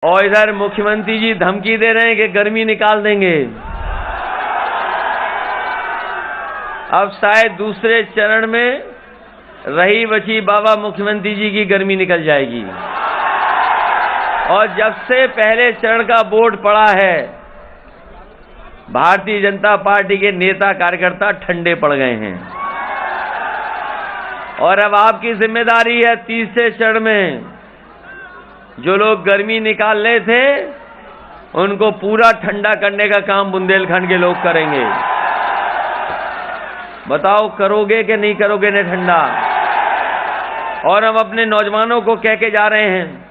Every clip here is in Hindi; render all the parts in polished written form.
और इधर मुख्यमंत्री जी धमकी दे रहे हैं कि गर्मी निकाल देंगे। अब शायद दूसरे चरण में रही बची बाबा मुख्यमंत्री जी की गर्मी निकल जाएगी। और जब से पहले चरण का वोट पड़ा है, भारतीय जनता पार्टी के नेता कार्यकर्ता ठंडे पड़ गए हैं। और अब आपकी जिम्मेदारी है तीसरे चरण में जो लोग गर्मी निकाल रहे थे उनको पूरा ठंडा करने का काम बुंदेलखंड के लोग करेंगे। बताओ करोगे कि नहीं करोगे ने ठंडा? और हम अपने नौजवानों को कह के जा रहे हैं,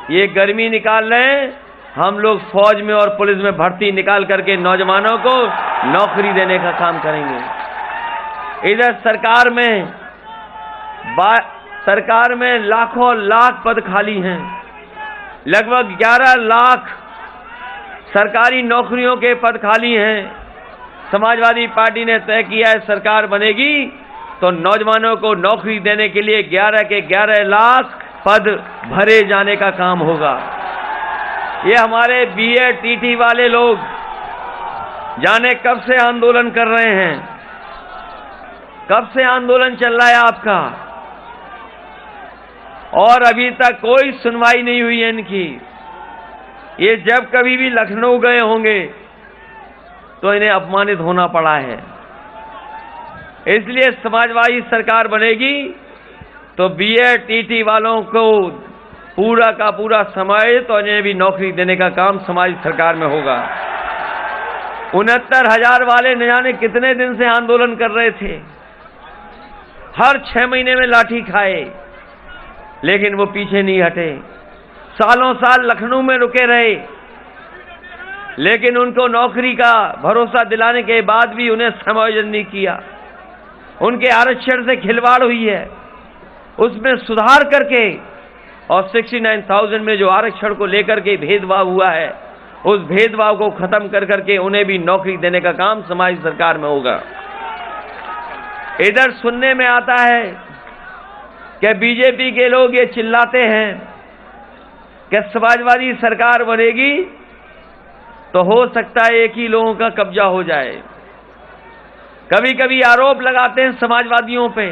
ये गर्मी निकाल रहे हैं, हम लोग फौज में और पुलिस में भर्ती निकाल करके नौजवानों को नौकरी देने का काम करेंगे। इधर सरकार में लाखों लाख पद खाली हैं। लगभग 11 लाख सरकारी नौकरियों के पद खाली हैं। समाजवादी पार्टी ने तय किया है सरकार बनेगी तो नौजवानों को नौकरी देने के लिए 11 के 11 लाख पद भरे जाने का काम होगा। ये हमारे बीएड टीटी वाले लोग जाने कब से आंदोलन कर रहे हैं, कब से आंदोलन चल रहा है आपका, और अभी तक कोई सुनवाई नहीं हुई है इनकी। ये जब कभी भी लखनऊ गए होंगे तो इन्हें अपमानित होना पड़ा है। इसलिए समाजवादी सरकार बनेगी तो बीएड टीटी वालों को पूरा का पूरा समाहित और इन्हें भी नौकरी देने का काम समाज सरकार में होगा। 69,000 वाले न जाने कितने दिन से आंदोलन कर रहे थे, हर 6 महीने में लाठी खाए, लेकिन वो पीछे नहीं हटे। सालों साल लखनऊ में रुके रहे, लेकिन उनको नौकरी का भरोसा दिलाने के बाद भी उन्हें समायोजन नहीं किया। उनके आरक्षण से खिलवाड़ हुई है, उसमें सुधार करके और 69,000 में जो आरक्षण को लेकर के भेदभाव हुआ है उस भेदभाव को खत्म कर करके उन्हें भी नौकरी देने का काम समाज सरकार में होगा। इधर सुनने में आता है कि बीजेपी के लोग ये चिल्लाते हैं कि समाजवादी सरकार बनेगी तो हो सकता है एक ही लोगों का कब्जा हो जाए। कभी कभी आरोप लगाते हैं समाजवादियों पे।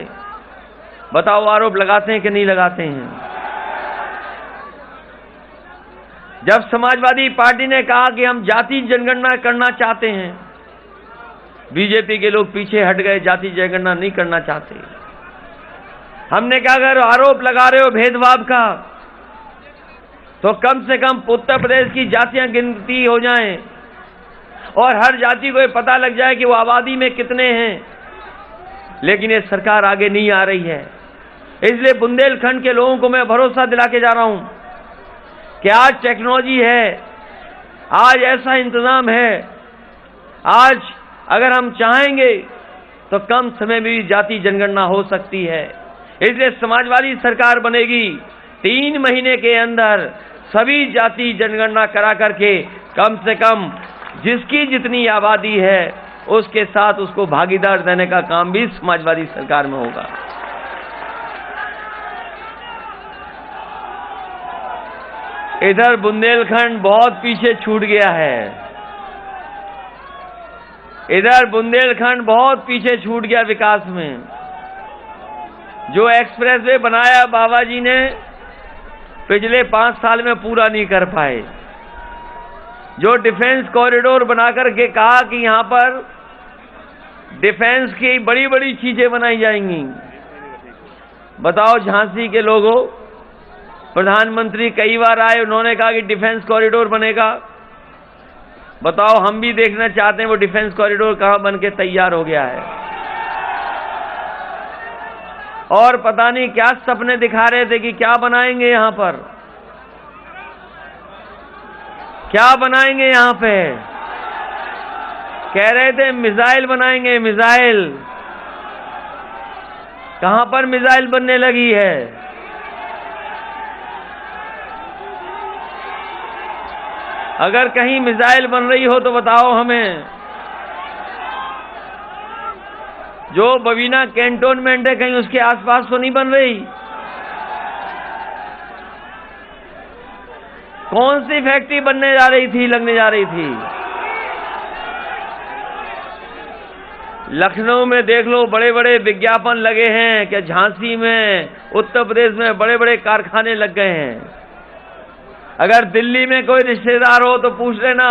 बताओ आरोप लगाते हैं कि नहीं लगाते हैं? जब समाजवादी पार्टी ने कहा कि हम जाति जनगणना करना चाहते हैं, बीजेपी के लोग पीछे हट गए, जाति जनगणना नहीं करना चाहते। हमने कहा अगर आरोप लगा रहे हो भेदभाव का तो कम से कम उत्तर प्रदेश की जातियां गिनती हो जाएं और हर जाति को ये पता लग जाए कि वो आबादी में कितने हैं। लेकिन ये सरकार आगे नहीं आ रही है। इसलिए बुंदेलखंड के लोगों को मैं भरोसा दिला के जा रहा हूं कि आज टेक्नोलॉजी है, आज ऐसा इंतजाम है, आज अगर हम चाहेंगे तो कम समय में भी जाति जनगणना हो सकती है। इसलिए समाजवादी सरकार बनेगी, 3 महीने के अंदर सभी जाति जनगणना करा करके कम से कम जिसकी जितनी आबादी है उसके साथ उसको भागीदार देने का काम भी समाजवादी सरकार में होगा। इधर बुंदेलखंड बहुत पीछे छूट गया है। इधर बुंदेलखंड बहुत पीछे छूट गया विकास में। जो एक्सप्रेसवे बनाया बाबा जी ने पिछले 5 साल में पूरा नहीं कर पाए। जो डिफेंस कॉरिडोर बनाकर के कहा कि यहां पर डिफेंस की बड़ी बड़ी चीजें बनाई जाएंगी। बताओ झांसी के लोगों, प्रधानमंत्री कई बार आए, उन्होंने कहा कि डिफेंस कॉरिडोर बनेगा। बताओ हम भी देखना चाहते हैं वो डिफेंस कॉरिडोर कहां बन के तैयार हो गया है। और पता नहीं क्या सपने दिखा रहे थे कि क्या बनाएंगे यहां पर, क्या बनाएंगे यहां पे। कह रहे थे मिसाइल बनाएंगे, मिसाइल। कहां पर मिसाइल बनने लगी है? अगर कहीं मिसाइल बन रही हो तो बताओ हमें। जो बबीना कैंटोनमेंट है कहीं उसके आसपास तो नहीं बन रही? कौन सी फैक्ट्री बनने जा रही थी, लगने जा रही थी? लखनऊ में देख लो, बड़े बड़े विज्ञापन लगे हैं कि झांसी में, उत्तर प्रदेश में बड़े बड़े कारखाने लग गए हैं। अगर दिल्ली में कोई रिश्तेदार हो तो पूछ लेना,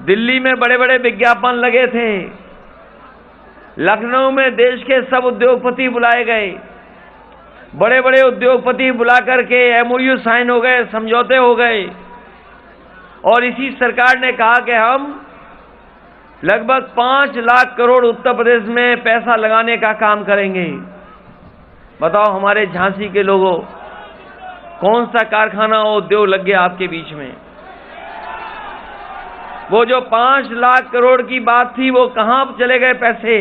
दिल्ली में बड़े बड़े विज्ञापन लगे थे। लखनऊ में देश के सब उद्योगपति बुलाए गए, बड़े बड़े उद्योगपति बुला करके एमओयू साइन हो गए, समझौते हो गए, और इसी सरकार ने कहा कि हम लगभग 5 लाख करोड़ उत्तर प्रदेश में पैसा लगाने का काम करेंगे। बताओ हमारे झांसी के लोगों, कौन सा कारखाना और उद्योग लग गया आपके बीच में? वो जो 5 लाख करोड़ की बात थी, वो कहां चले गए पैसे?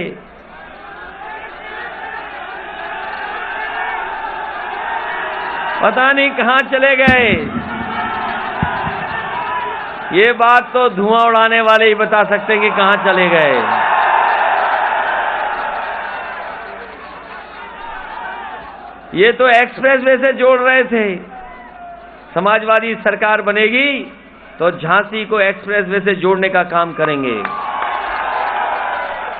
पता नहीं कहां चले गए। ये बात तो धुआं उड़ाने वाले ही बता सकते हैं कि कहां चले गए। ये तो एक्सप्रेसवे से जोड़ रहे थे। समाजवादी सरकार बनेगी तो झांसी को एक्सप्रेसवे से जोड़ने का काम करेंगे।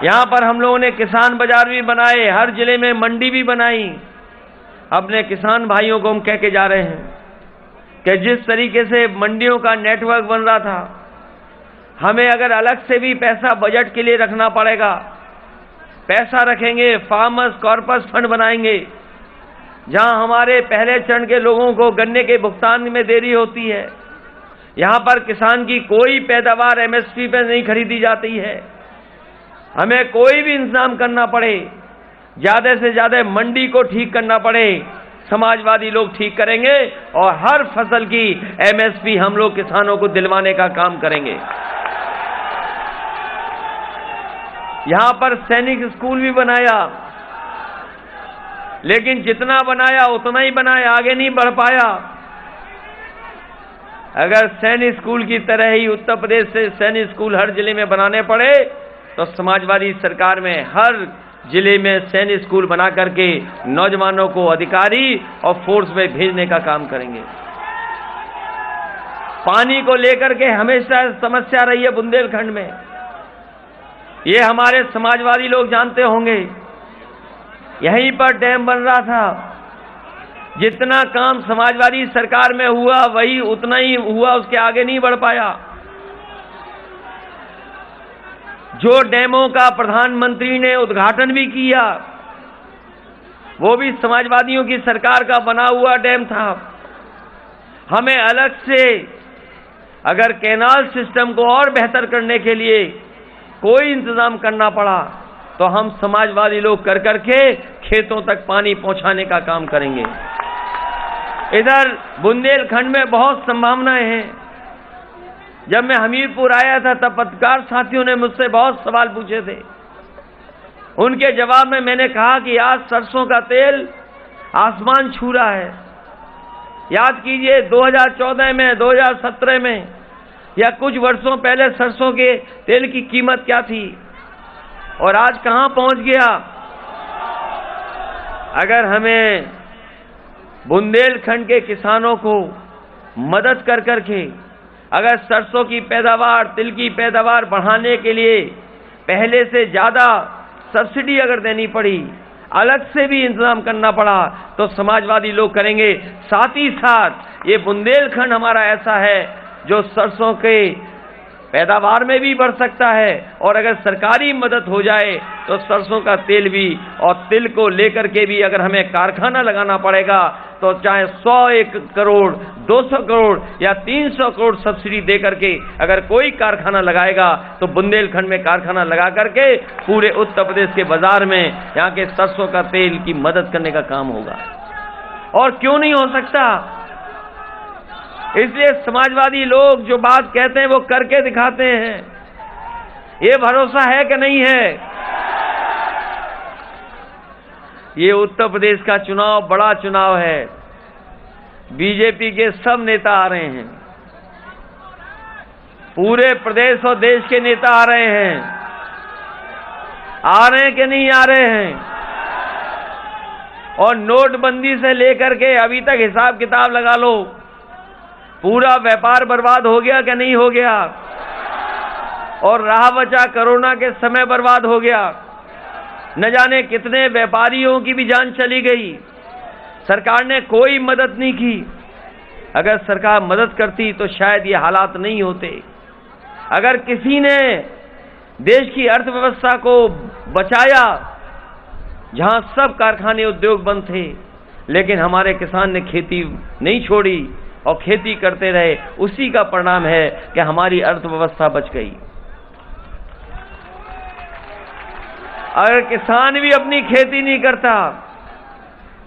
यहां पर हम लोगों ने किसान बाजार भी बनाए, हर जिले में मंडी भी बनाई। अपने किसान भाइयों को हम कह के जा रहे हैं कि जिस तरीके से मंडियों का नेटवर्क बन रहा था, हमें अगर अलग से भी पैसा बजट के लिए रखना पड़ेगा, पैसा रखेंगे, फार्मर्स कॉर्पस फंड बनाएंगे, जहां हमारे पहले चरण के लोगों को गन्ने के भुगतान में देरी होती है, यहां पर किसान की कोई पैदावार एमएसपी पे नहीं खरीदी जाती है, हमें कोई भी इंतजाम करना पड़े, ज्यादा से ज्यादा मंडी को ठीक करना पड़े, समाजवादी लोग ठीक करेंगे और हर फसल की एमएसपी हम लोग किसानों को दिलवाने का काम करेंगे। यहां पर सैनिक स्कूल भी बनाया, लेकिन जितना बनाया उतना ही बनाया, आगे नहीं बढ़ पाया। अगर सैनिक स्कूल की तरह ही उत्तर प्रदेश से सैनिक स्कूल हर जिले में बनाने पड़े तो समाजवादी सरकार में हर जिले में सैनिक स्कूल बना करके नौजवानों को अधिकारी और फोर्स में भेजने का काम करेंगे। पानी को लेकर के हमेशा समस्या रही है बुंदेलखंड में, ये हमारे समाजवादी लोग जानते होंगे। यहीं पर डैम बन रहा था, जितना काम समाजवादी सरकार में हुआ वही उतना ही हुआ, उसके आगे नहीं बढ़ पाया। जो डैमों का प्रधानमंत्री ने उद्घाटन भी किया, वो भी समाजवादियों की सरकार का बना हुआ डैम था। हमें अलग से अगर कैनाल सिस्टम को और बेहतर करने के लिए कोई इंतजाम करना पड़ा तो हम समाजवादी लोग कर करके खेतों तक पानी पहुंचाने का काम करेंगे। इधर बुंदेलखंड में बहुत संभावनाएं हैं। जब मैं हमीरपुर आया था तब पत्रकार साथियों ने मुझसे बहुत सवाल पूछे थे। उनके जवाब में मैंने कहा कि आज सरसों का तेल आसमान छू रहा है। याद कीजिए 2014 में, 2017 में या कुछ वर्षों पहले सरसों के तेल की कीमत क्या थी और आज कहां पहुंच गया। अगर हमें बुंदेलखंड के किसानों को मदद कर करके अगर सरसों की पैदावार, तिल की पैदावार बढ़ाने के लिए पहले से ज्यादा सब्सिडी अगर देनी पड़ी, अलग से भी इंतजाम करना पड़ा तो समाजवादी लोग करेंगे। साथ ही साथ ये बुंदेलखंड हमारा ऐसा है जो सरसों के पैदावार में भी बढ़ सकता है और अगर सरकारी मदद हो जाए तो सरसों का तेल भी और तिल को लेकर के भी अगर हमें कारखाना लगाना पड़ेगा तो चाहे 100 करोड़, 200 करोड़ या 300 करोड़ सब्सिडी दे करके अगर कोई कारखाना लगाएगा तो बुंदेलखंड में कारखाना लगा करके पूरे उत्तर प्रदेश के बाजार में यहाँ के सरसों का तेल की मदद करने का काम होगा। और क्यों नहीं हो सकता? इसलिए समाजवादी लोग जो बात कहते हैं वो करके दिखाते हैं। ये भरोसा है कि नहीं है? ये उत्तर प्रदेश का चुनाव बड़ा चुनाव है। बीजेपी के सब नेता आ रहे हैं, पूरे प्रदेश और देश के नेता आ रहे हैं। आ रहे हैं कि नहीं आ रहे हैं? और नोटबंदी से लेकर के अभी तक हिसाब किताब लगा लो, पूरा व्यापार बर्बाद हो गया क्या नहीं हो गया? और रहा बचा कोरोना के समय बर्बाद हो गया। न जाने कितने व्यापारियों की भी जान चली गई। सरकार ने कोई मदद नहीं की। अगर सरकार मदद करती तो शायद ये हालात नहीं होते। अगर किसी ने देश की अर्थव्यवस्था को बचाया, जहां सब कारखाने उद्योग बंद थे, लेकिन हमारे किसान ने खेती नहीं छोड़ी और खेती करते रहे, उसी का परिणाम है कि हमारी अर्थव्यवस्था बच गई। अगर किसान भी अपनी खेती नहीं करता